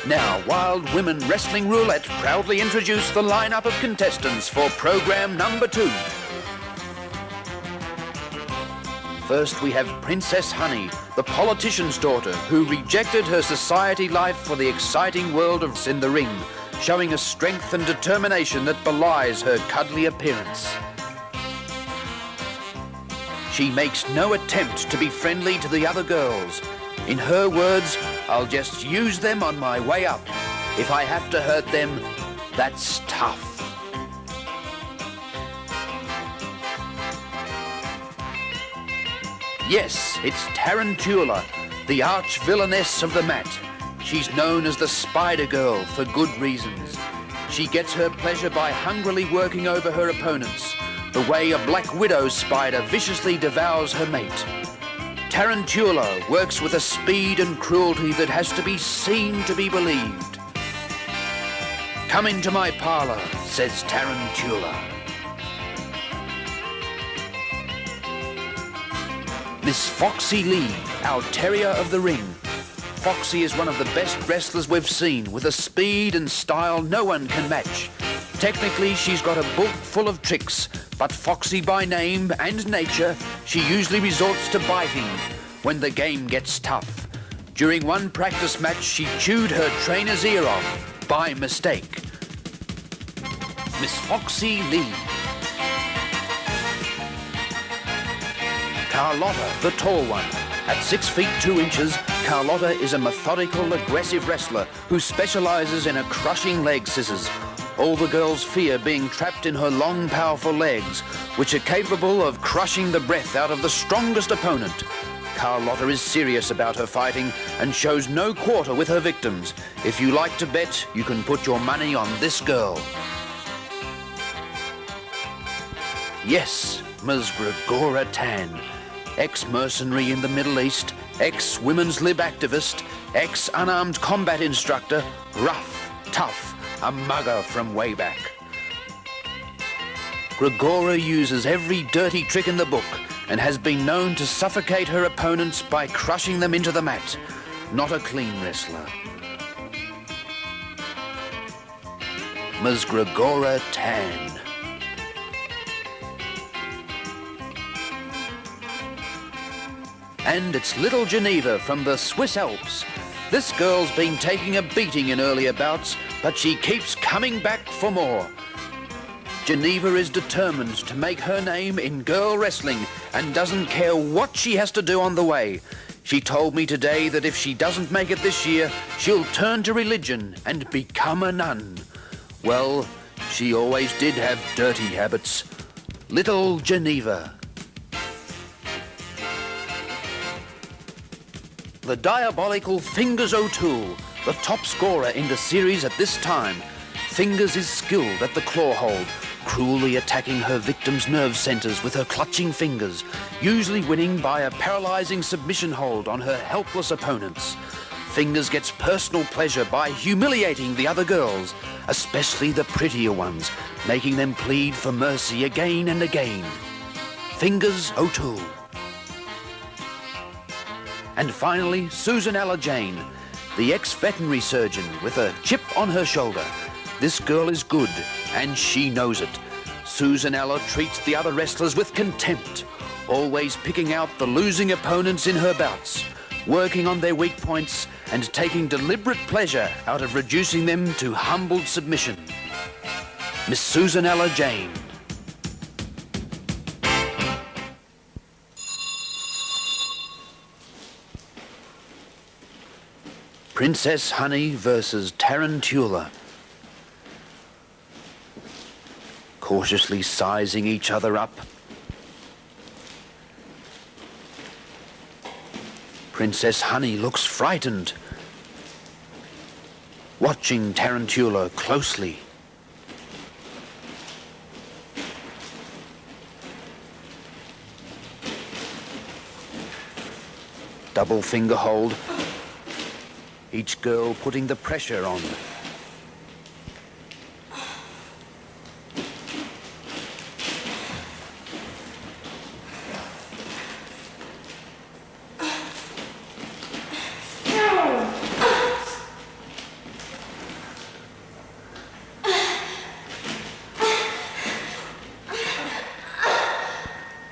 Now, Wild Women Wrestling Roulette proudly introduce the lineup of contestants for program number 2. First, we have Princess Honey, the politician's daughter, who rejected her society life for the exciting world of in the ring, showing a strength and determination that belies her cuddly appearance. She makes no attempt to be friendly to the other girls. In her words, "I'll just use them on my way up. If I have to hurt them, that's tough." Yes, it's Tarantula, the arch-villainess of the mat. She's known as the Spider Girl for good reasons. She gets her pleasure by hungrily working over her opponents, the way a black widow spider viciously devours her mate. Tarantula works with a speed and cruelty that has to be seen to be believed. "Come into my parlor," says Tarantula. Miss Foxy Lee, our terrier of the ring. Foxy is one of the best wrestlers we've seen, with a speed and style no one can match. Technically, she's got a book full of tricks, but Foxy by name and nature, she usually resorts to biting when the game gets tough. During one practice match, she chewed her trainer's ear off by mistake. Miss Foxy Lee. Carlotta, the tall one. At 6 feet 2 inches, Carlotta is a methodical, aggressive wrestler who specializes in a crushing leg scissors. All the girls fear being trapped in her long, powerful legs, which are capable of crushing the breath out of the strongest opponent. Carlotta is serious about her fighting and shows no quarter with her victims. If you like to bet, you can put your money on this girl. Yes, Ms. Gregora Tan. Ex-mercenary in the Middle East, ex-women's lib activist, ex-unarmed combat instructor, rough, tough, a mugger from way back. Gregora uses every dirty trick in the book and has been known to suffocate her opponents by crushing them into the mat. Not a clean wrestler. Ms. Gregora Tan. And it's little Geneva from the Swiss Alps. This girl's been taking a beating in earlier bouts, but she keeps coming back for more. Geneva is determined to make her name in girl wrestling and doesn't care what she has to do on the way. She told me today that if she doesn't make it this year, she'll turn to religion and become a nun. Well, she always did have dirty habits. Little Geneva. The diabolical Fingers O'Toole, the top scorer in the series at this time. Fingers is skilled at the claw hold, cruelly attacking her victims' nerve centers with her clutching fingers, usually winning by a paralyzing submission hold on her helpless opponents. Fingers gets personal pleasure by humiliating the other girls, especially the prettier ones, making them plead for mercy again and again. Fingers O'Toole. And finally, Susanella Jane, the ex-veterinary surgeon with a chip on her shoulder. This girl is good, and she knows it. Susanella treats the other wrestlers with contempt, always picking out the losing opponents in her bouts, working on their weak points, and taking deliberate pleasure out of reducing them to humbled submission. Miss Susanella Jane. Princess Honey versus Tarantula. Cautiously sizing each other up. Princess Honey looks frightened, watching Tarantula closely. Double finger hold. Each girl putting the pressure on.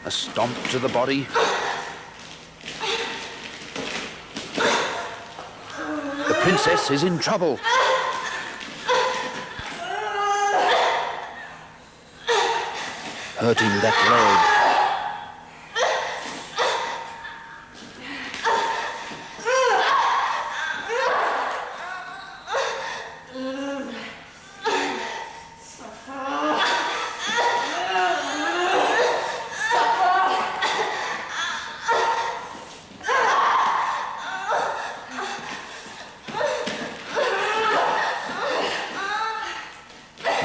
A stomp to the body. The princess is in trouble. Hurting that leg.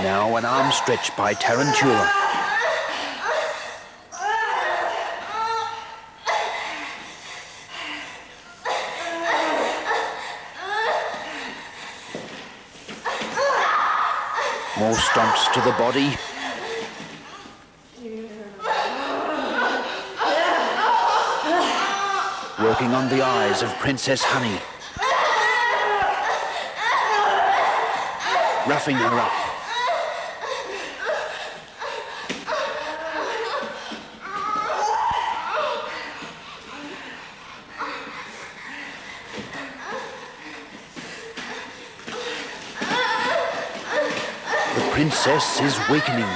Now an arm stretch by Tarantula. More stomps to the body. Working on the eyes of Princess Honey. Roughing her up. The princess is weakening.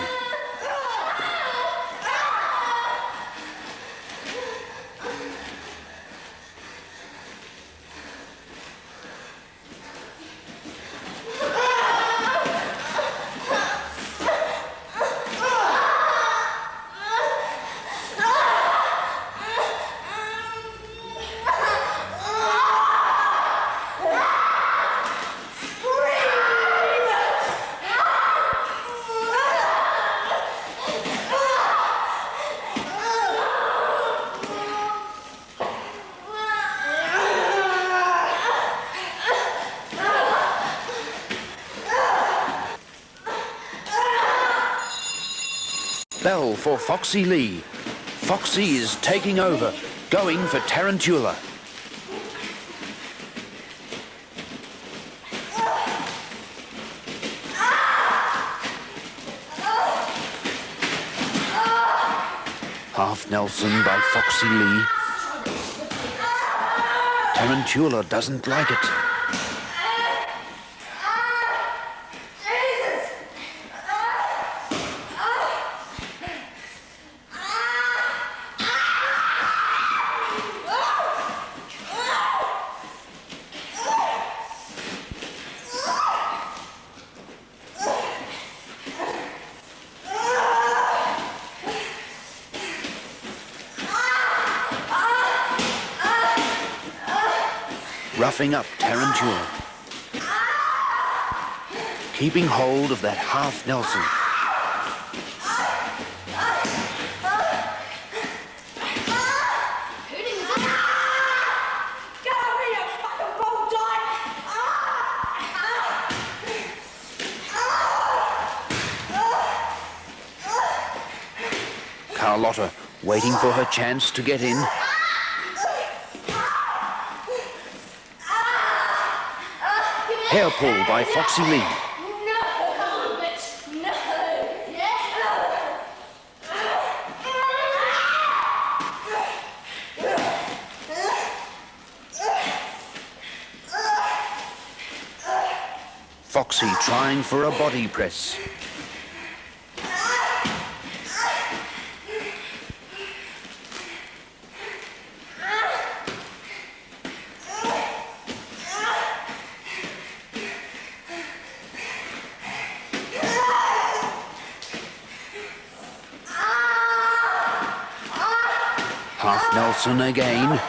Bell for Foxy Lee. Foxy is taking over, going for Tarantula. Half Nelson by Foxy Lee. Tarantula doesn't like it. Roughing up Tarantula. Keeping hold of that half Nelson. Carlotta waiting for her chance to get in. Hair pull by Foxy Lee. Foxy trying for a body press. Half Nelson again.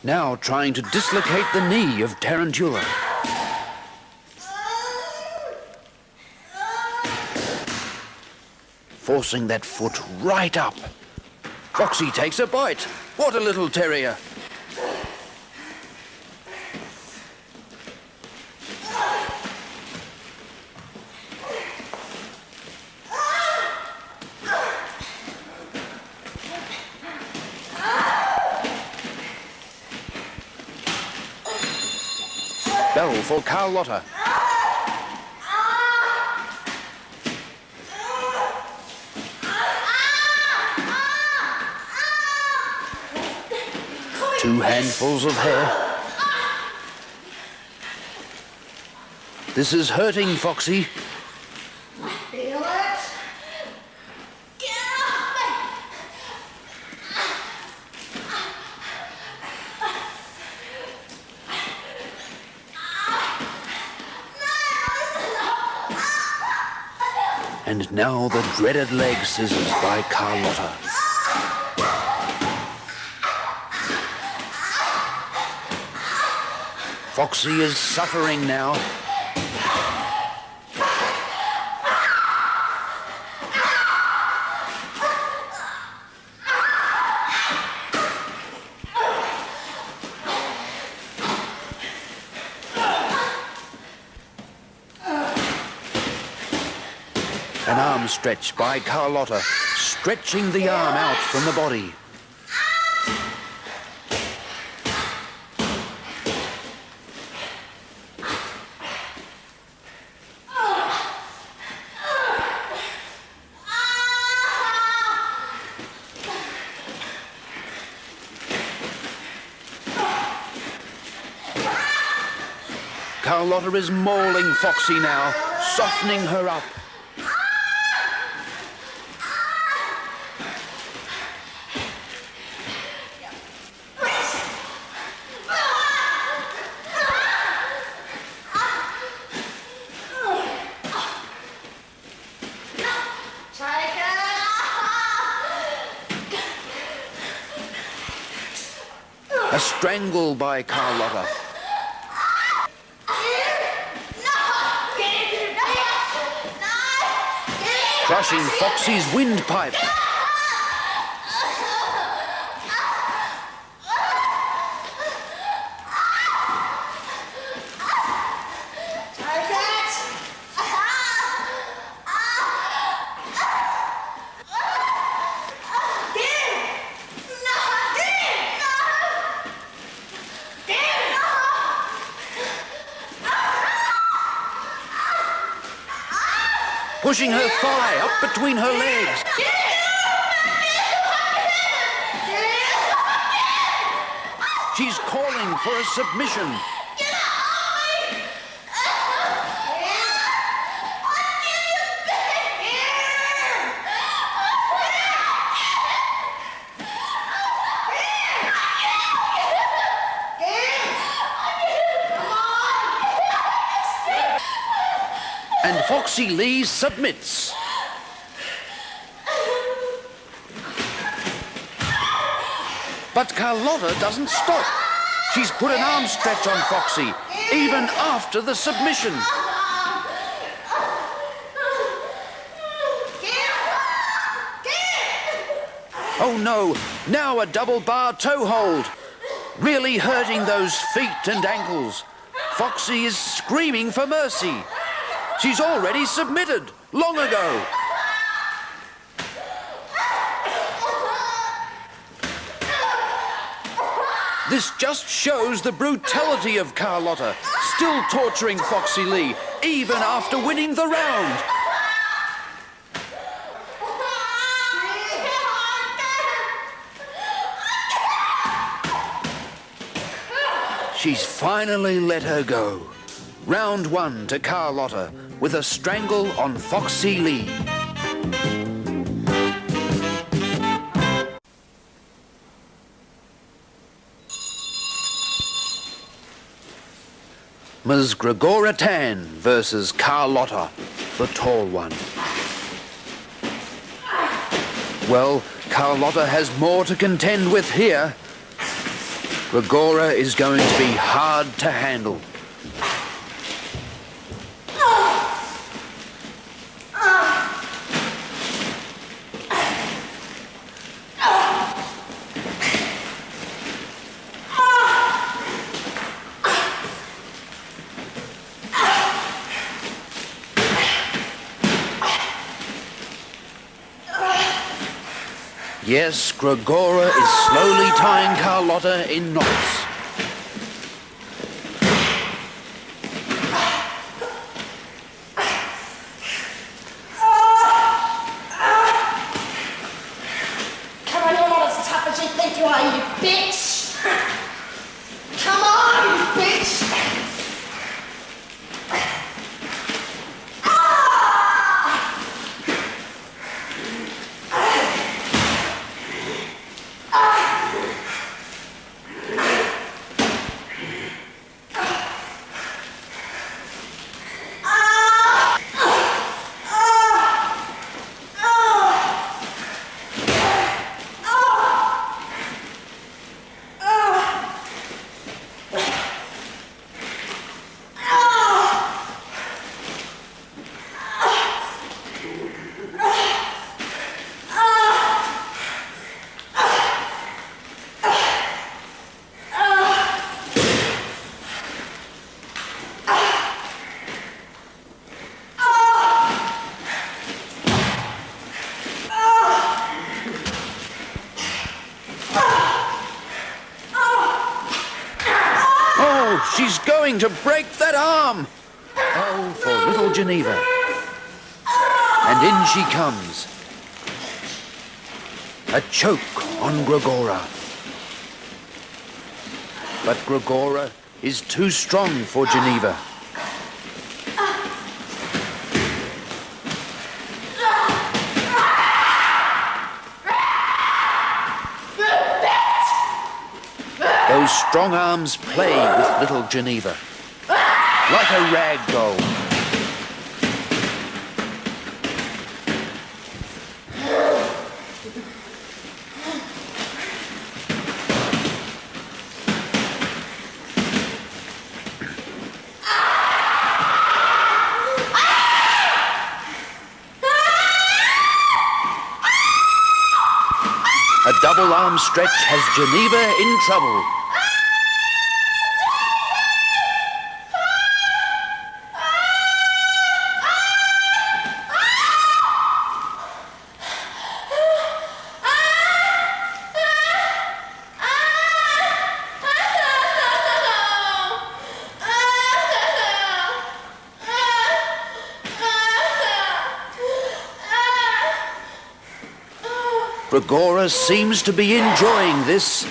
Now trying to dislocate the knee of Tarantula. Forcing that foot right up. Foxy takes a bite. What a little terrier. Bell for Carlotta. 2 handfuls of hair. This is hurting Foxy. Feel it? Get off me! And now the dreaded leg scissors by Carlotta. Foxy is suffering now. An arm stretch by Carlotta, stretching the arm out from the body. Carlotta is mauling Foxy now, softening her up. A strangle by Carlotta. Crushing Foxy's windpipe. Pushing her thigh up between her legs. She's calling for a submission. And Foxy Lee submits. But Carlotta doesn't stop. She's put an arm stretch on Foxy, even after the submission. Oh no, now a double bar toe hold. Really hurting those feet and ankles. Foxy is screaming for mercy. She's already submitted, long ago. This just shows the brutality of Carlotta, still torturing Foxy Lee, even after winning the round. She's finally let her go. Round 1 to Carlotta, with a strangle on Foxy Lee. Ms. Gregora Tan versus Carlotta, the tall one. Well, Carlotta has more to contend with here. Gregora is going to be hard to handle. Yes, Gregora is slowly tying Carlotta in knots. Come on, you're not as tough as you think you are, you bitch! She's going to break that arm. Oh, for little Geneva. And in she comes. A choke on Gregora. But Gregora is too strong for Geneva. Those strong arms play with little Geneva, like a rag doll. A double arm stretch has Geneva in trouble. Gregora seems to be enjoying this.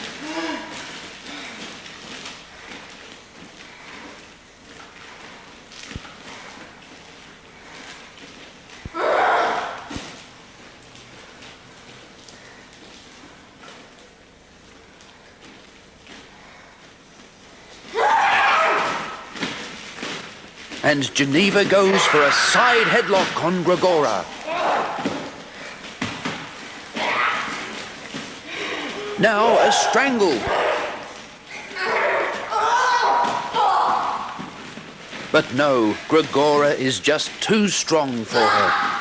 And Geneva goes for a side headlock on Gregora. Now a strangle. But no, Gregora is just too strong for her.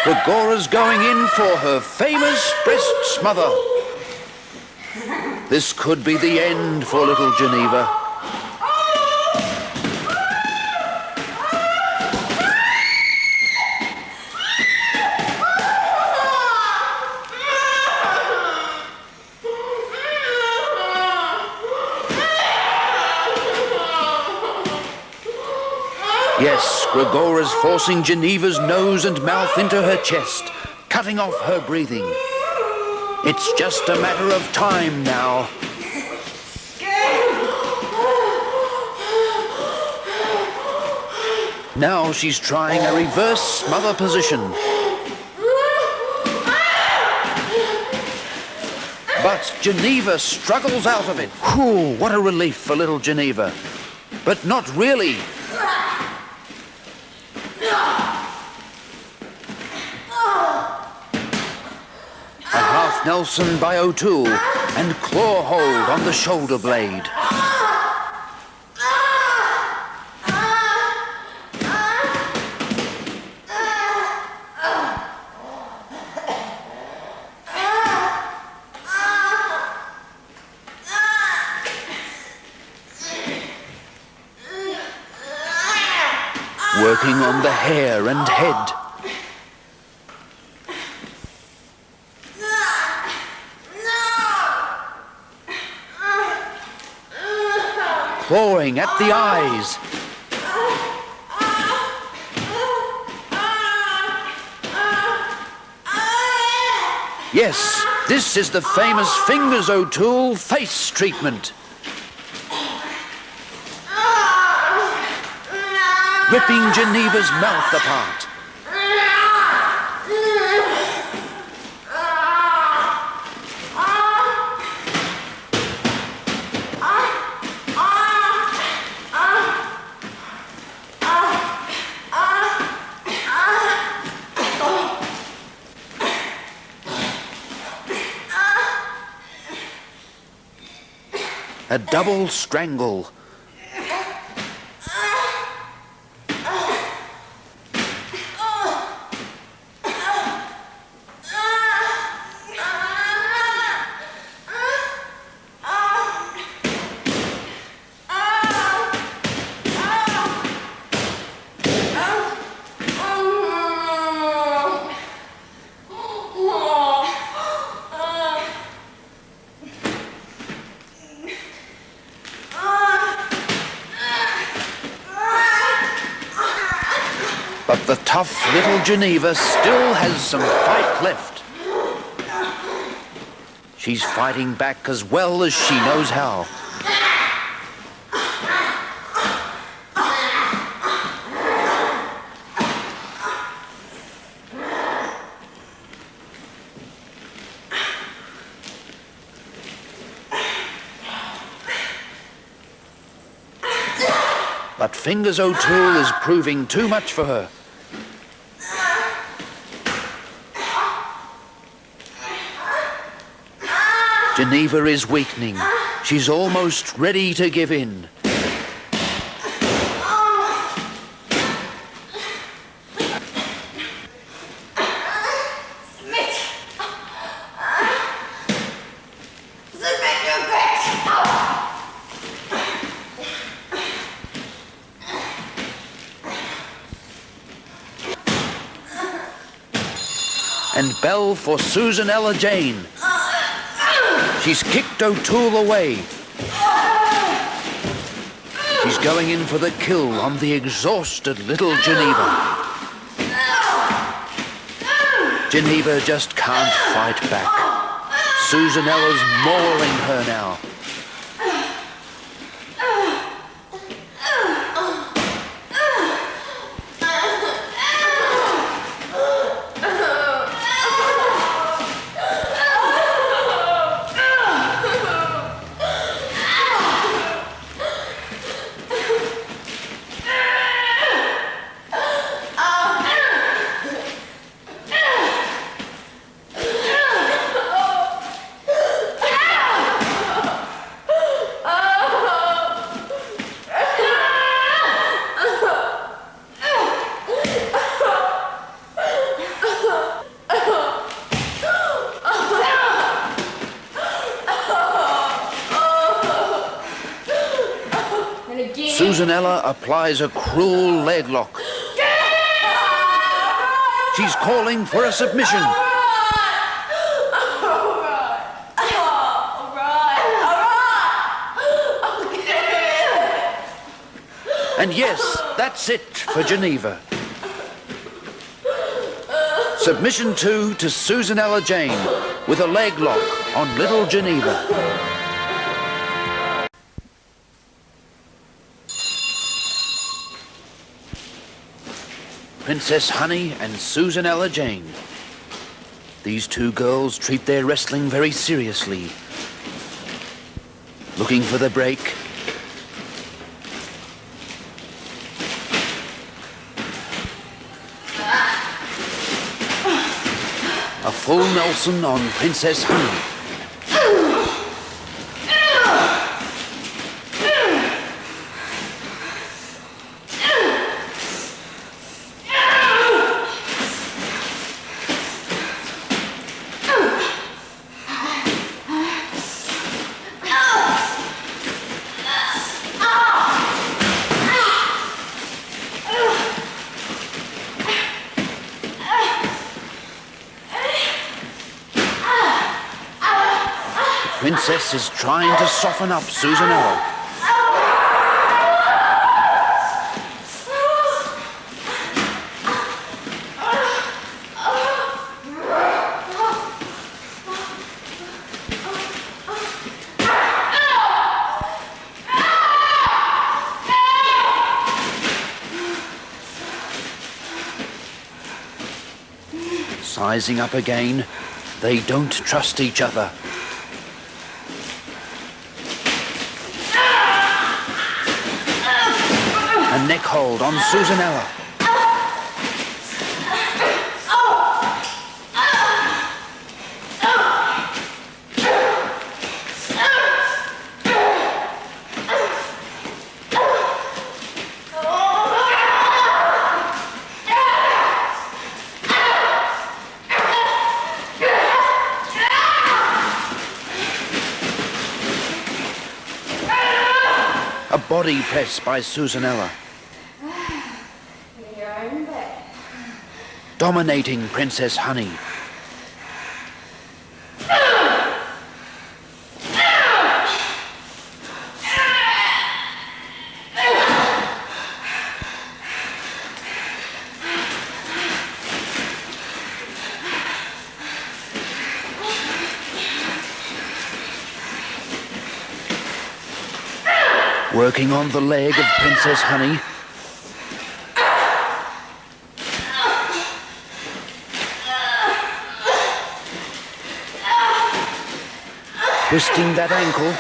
Gregora's going in for her famous breast smother. This could be the end for little Geneva. Yes, Gregora's forcing Geneva's nose and mouth into her chest, cutting off her breathing. It's just a matter of time now. Now she's trying a reverse smother position. But Geneva struggles out of it. Whew, what a relief for little Geneva. But not really. A half Nelson by O'Toole and claw hold on the shoulder blade. Working on the hair and head. Clawing at the eyes. Yes, this is the famous Fingers O'Toole face treatment. Ripping Geneva's mouth apart. A double strangle. But the tough little Geneva still has some fight left. She's fighting back as well as she knows how. But Fingers O'Toole is proving too much for her. Geneva is weakening. She's almost ready to give in. And bell for Susanella Jane. She's kicked O'Toole away. She's going in for the kill on the exhausted little Geneva. Geneva just can't fight back. Susanella's mauling her now. Susanella applies a cruel leg lock. She's calling for a submission. And yes, that's it for Geneva. Submission 2 to Susanella Jane with a leg lock on little Geneva. Princess Honey and Susanella Jane. These two girls treat their wrestling very seriously. Looking for the break. A full Nelson on Princess Honey. Princess is trying to soften up Susanella. Sizing up again, they don't trust each other. A neck hold on Susanella. A body press by Susanella. You're in bed. Dominating Princess Honey. Working on the leg of Princess Honey. Twisting that ankle.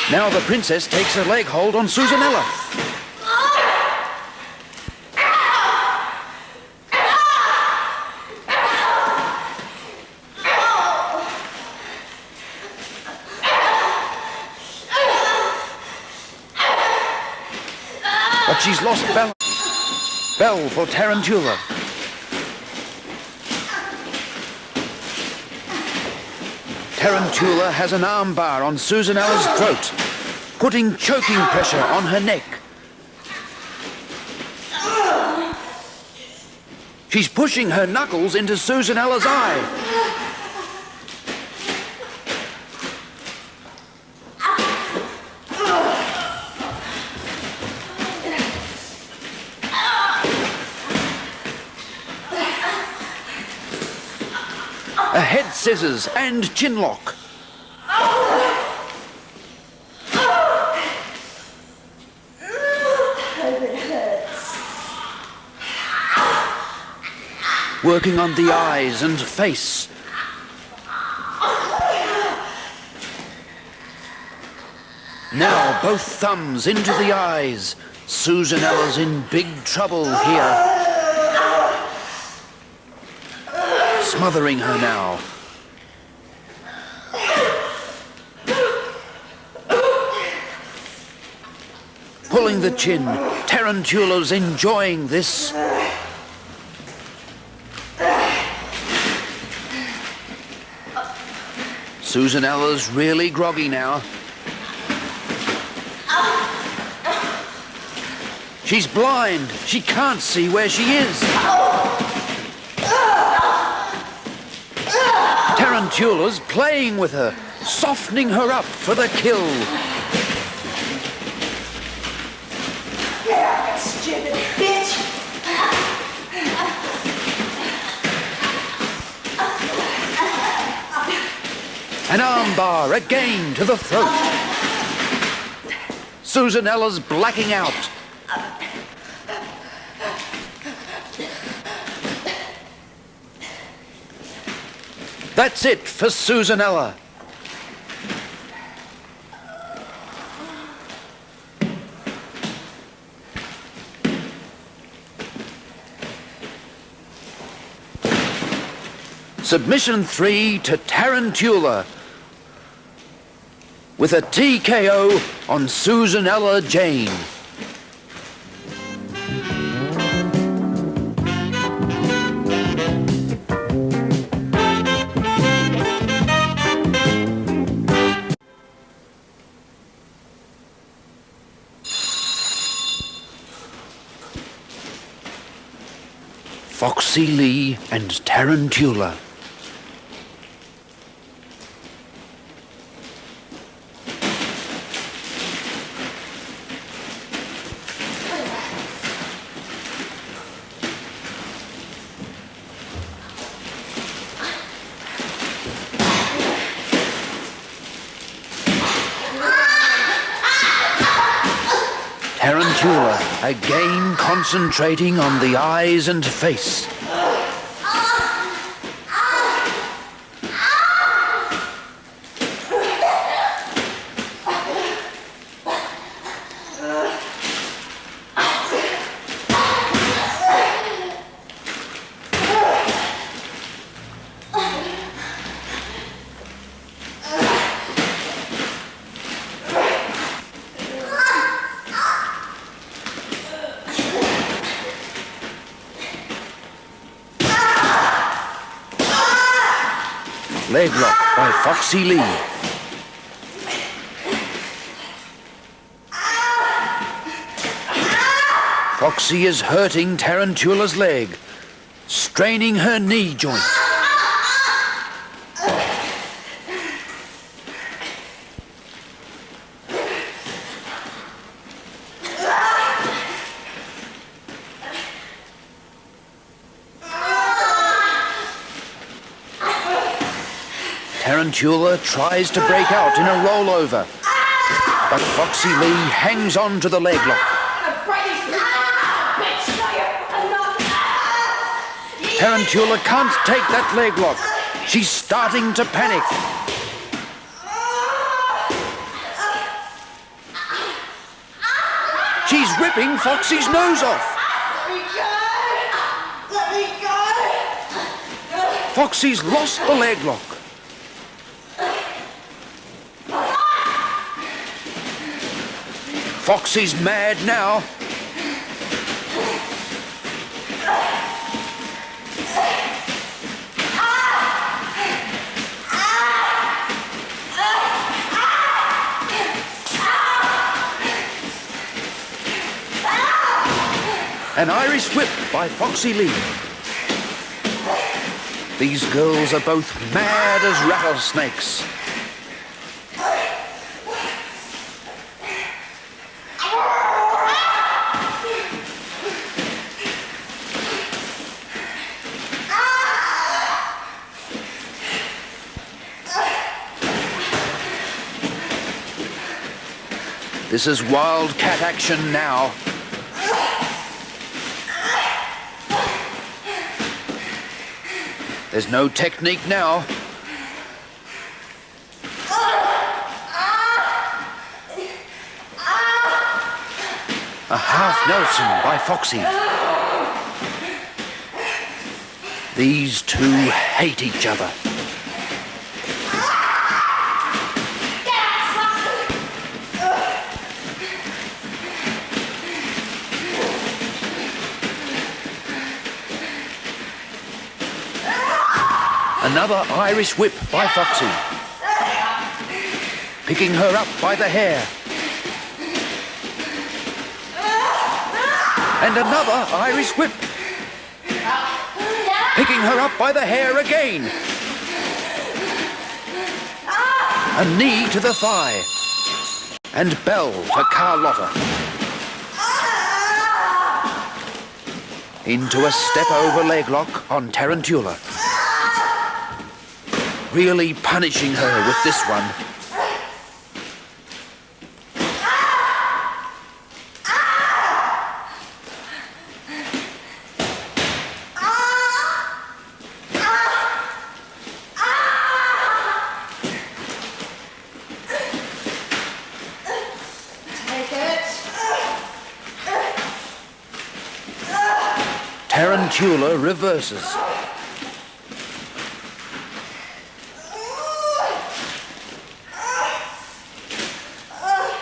Now the princess takes a leg hold on Susanella. But she's lost balance. Bell for Tarantula. Tarantula has an armbar on Susanella's throat, putting choking pressure on her neck. She's pushing her knuckles into Susanella's eye. A head scissors and chin lock. Working on the eyes and face. Now both thumbs into the eyes. Susanella's in big trouble here. Smothering her now. Pulling the chin. Tarantula's enjoying this. Susanella's really groggy now. She's blind. She can't see where she is. Tarantula's playing with her, softening her up for the kill. Yeah, stupid bitch. An armbar again to the throat. Susanella's blacking out. That's it for Susanella. Submission 3 to Tarantula, with a TKO on Susanella Jane. Foxy Lee and Tarantula. Tarantula again concentrating on the eyes and face. Leg lock by Foxy Lee. Foxy is hurting Tarantula's leg, straining her knee joint. Tarantula tries to break out in a rollover, but Foxy Lee hangs on to the leg lock. Tarantula can't take that leg lock. She's starting to panic. She's ripping Foxy's nose off. Let me go! Foxy's lost the leg lock. Foxy's mad now. An Irish whip by Foxy Lee. These girls are both mad as rattlesnakes. This is wildcat action now. There's no technique now. A half Nelson by Foxy. These two hate each other. Another Irish whip by Foxy. Picking her up by the hair. And another Irish whip. Picking her up by the hair again. A knee to the thigh. And bell to Carlotta. Into a step-over leg lock on Tarantula. Really punishing her with this one. Take it. Tarantula reverses.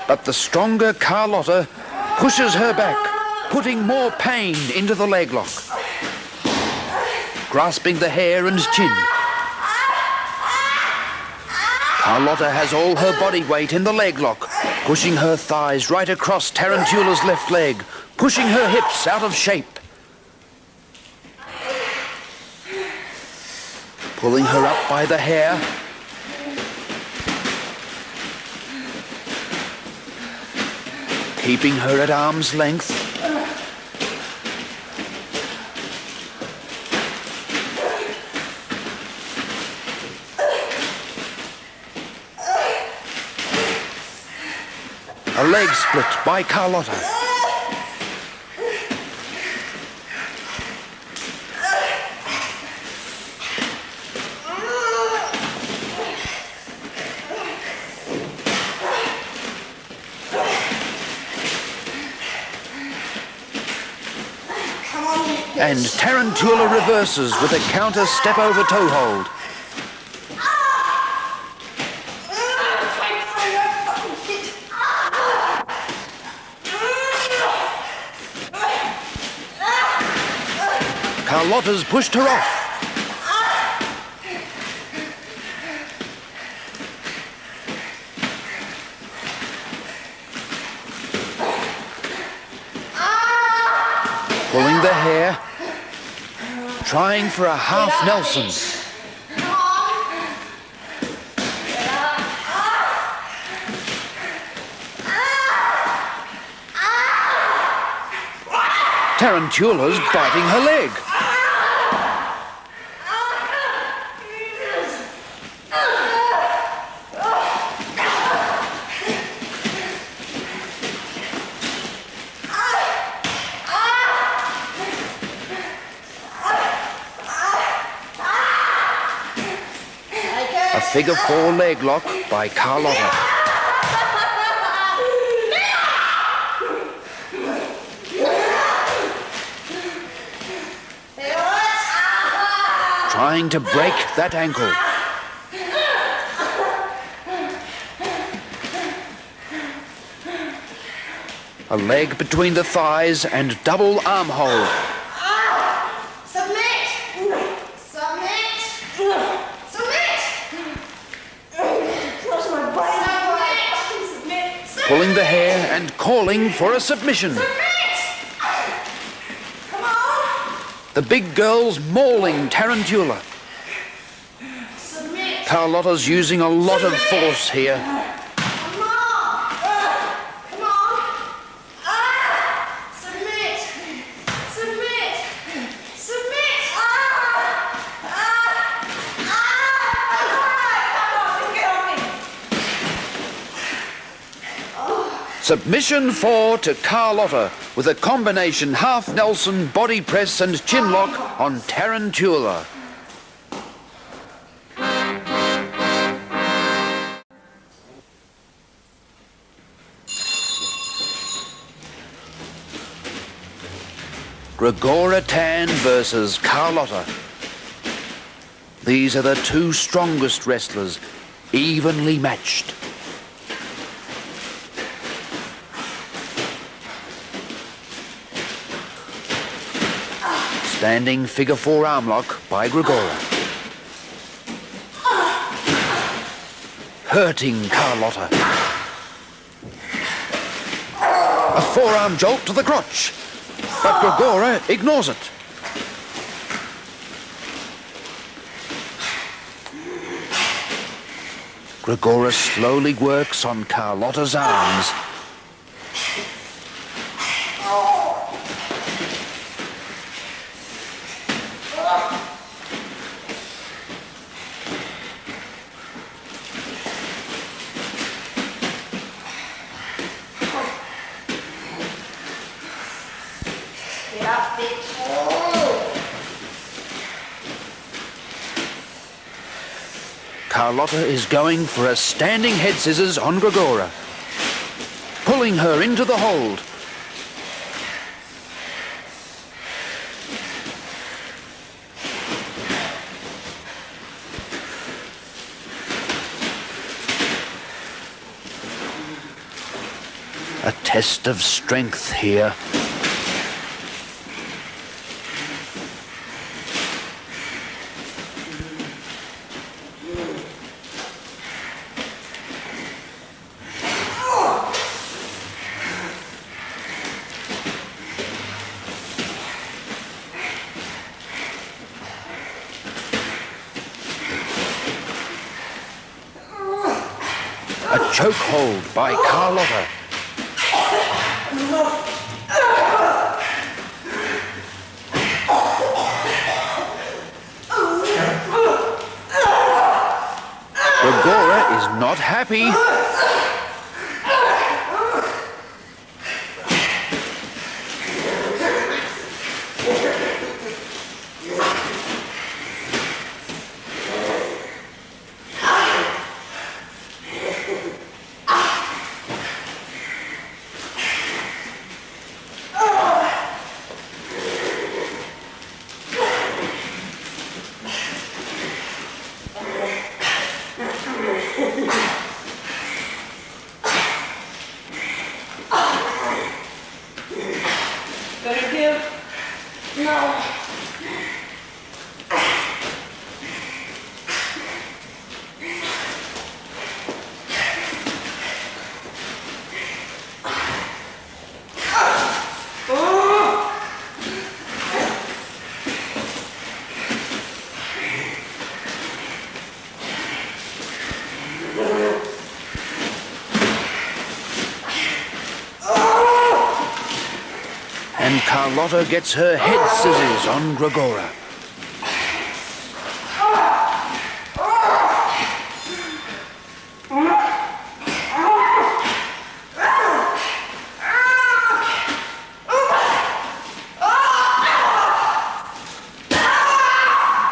But the stronger Carlotta pushes her back, putting more pain into the leg lock. Grasping the hair and chin. Carlotta has all her body weight in the leg lock, pushing her thighs right across Tarantula's left leg, pushing her hips out of shape. Pulling her up by the hair. Keeping her at arm's length. A leg split by Carlotta. And Tarantula reverses with a counter step-over toe hold. Carlotta's pushed her off. pulling the hair, trying for a half Nelson. Tarantula's biting her leg. A figure-4 leg lock by Carlotta. Trying to break that ankle. A leg between the thighs and double armhole. Submit! Submit! Submit! Close my brain. Submit! Pulling the hair and calling for a submission. Come on! The big girl's mauling Tarantula. Submit! Carlotta's using a lot of force here. Come on! Come on! Submit! Submit! Submit! Come on, get on me! Submission 4 to Carlotta with a combination half Nelson, body press and chin lock on Tarantula. Gregora Tan versus Carlotta. These are the two strongest wrestlers, evenly matched. Standing figure-4 arm lock by Gregora. Hurting Carlotta. A forearm jolt to the crotch, but Gregora ignores it. Gregora slowly works on Carlotta's arms. Get up, bitch! Carlotta is going for a standing head scissors on Gregora, pulling her into the hold. A test of strength here. A chokehold by Carlotta. Gregora is not happy. Gonna give? No. Carlotta gets her head scissors on Gregora.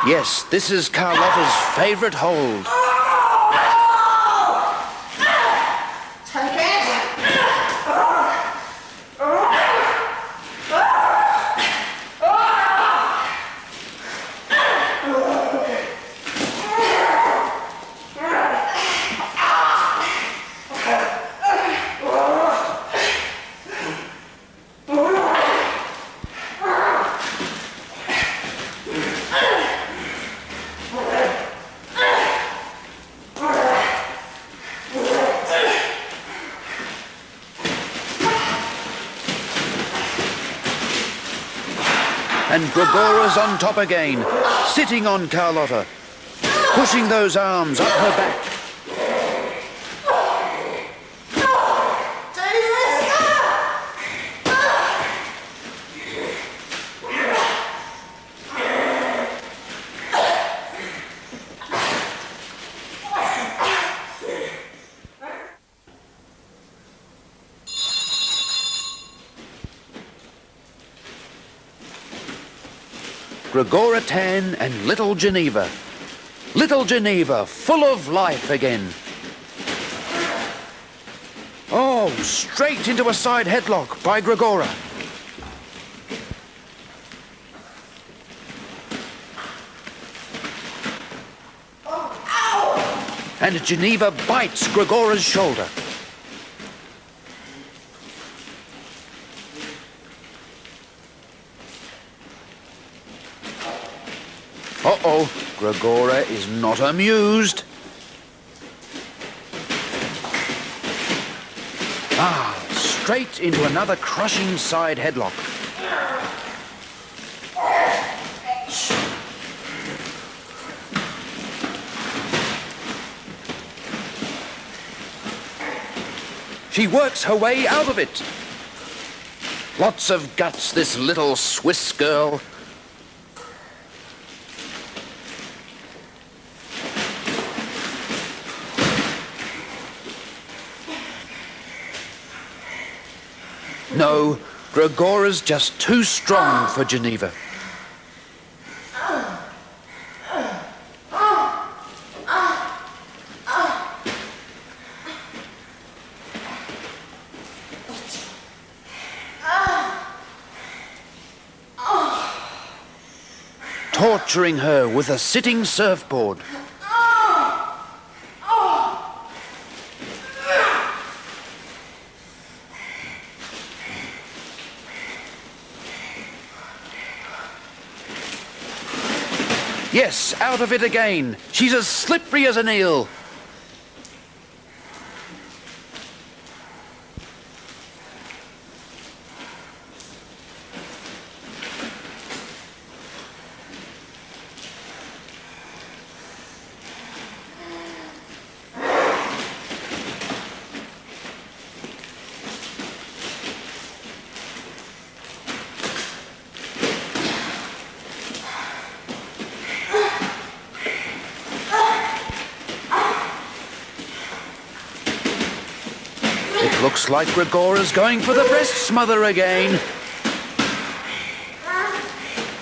Yes, this is Carlotta's favourite hold. Take it. And Gregora's on top again, sitting on Carlotta, pushing those arms up her back. Gregora Tan and little Geneva. Little Geneva, full of life again. Oh, straight into a side headlock by Gregora. And Geneva bites Gregora's shoulder. Uh-oh, Gregora is not amused. Straight into another crushing side headlock. She works her way out of it. Lots of guts, this little Swiss girl. No, Gregora's just too strong for Geneva. Torturing her with a sitting surfboard. Yes, out of it again. She's as slippery as an eel. Looks like Gregora's going for the breast smother again.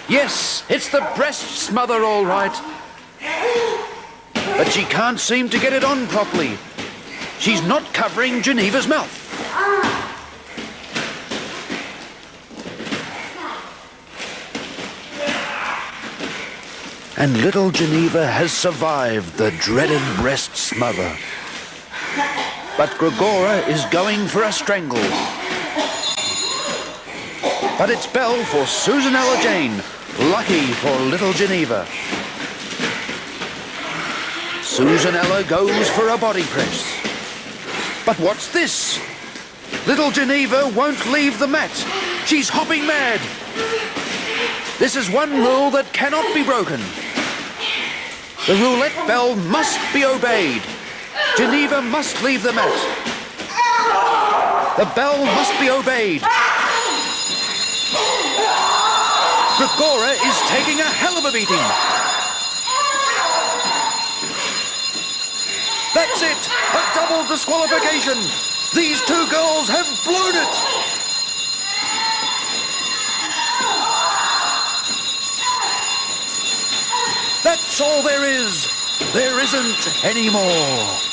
Yes, it's the breast smother all right. But she can't seem to get it on properly. She's not covering Geneva's mouth. And little Geneva has survived the dreaded breast smother. But Gregora is going for a strangle. But it's bell for Susanella Jane. Lucky for little Geneva. Susanella goes for a body press. But what's this? Little Geneva won't leave the mat. She's hopping mad. This is one rule that cannot be broken. The roulette bell must be obeyed. Geneva must leave the mat. The bell must be obeyed. but Gora is taking a hell of a beating. That's it! A double disqualification! These two girls have blown it! That's all there is. There isn't any more.